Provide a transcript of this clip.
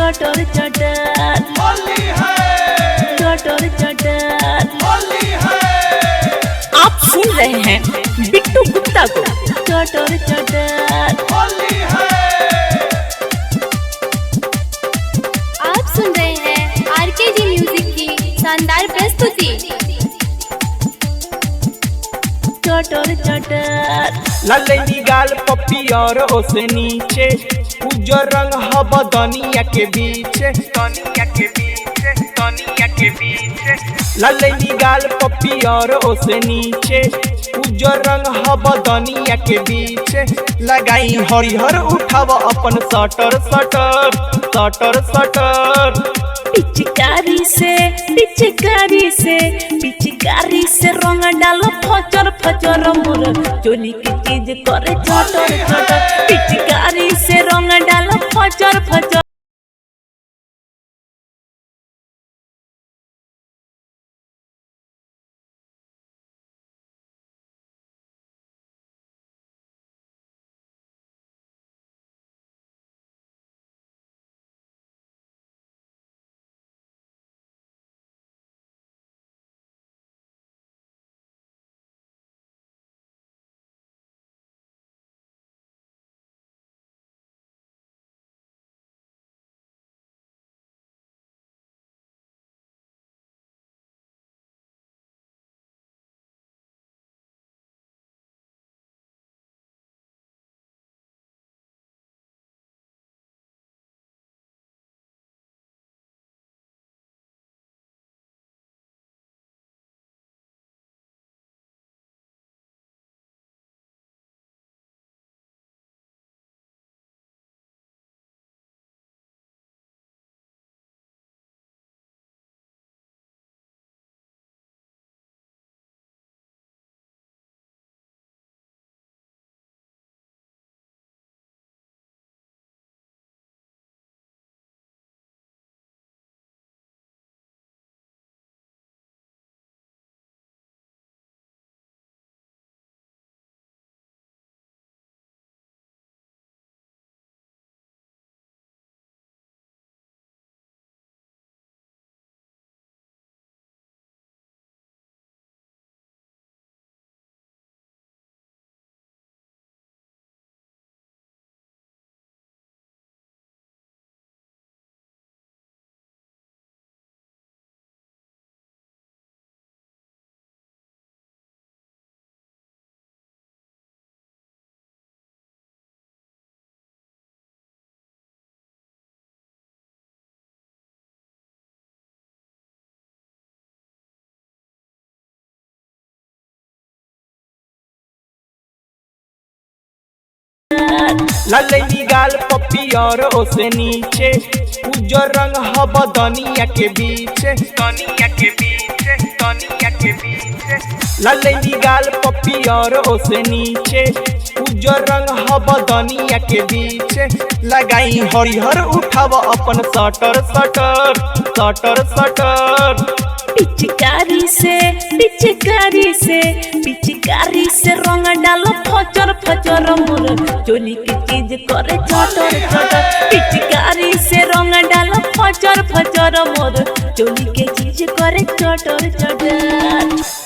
चटर चटर होली है, चटर चटर। होली है। आप सुन रहे हैं बिट्टू गुप्ता को। चटर चटर होली है। आप सुन रहे हैं आरकेजी म्यूजिक की शानदार प्रस्तुति। चटर चटर लाली गाल पपियर ओसे नीचे उज्जर रंग ह बदनिया के बीच तनिया के बीच तनिया के बीच लाली गाल पपियर ओसे नीचे उज्जर रंग ह बदनिया के बीच लगाई हरिहर उठाव अपन सटर सटर सटर सटर। पिचकारी से रंग डालो फचर फचर मोर चोली की चीज करे चटर चटर। पिचकारी से रंग डालो फचर फचर। लाली गाल पपियर ओसे नीचे उज्जर रंग ह बदनिया के बीच तनिया के बीच तनिया के बीच लाली गाल पपियर ओसे नीचे उज्जर रंग ह बदनिया के बीच लगाई हरिहर उठाव अपन सटर सटर सटर सटर। पिचकारी से रंग डालो फचर फचर मोर चोली की चीज करे चटर चटर। पिचकारी से रंग डालो फचर फचर मोर चोली की चीज करे चटर चटर।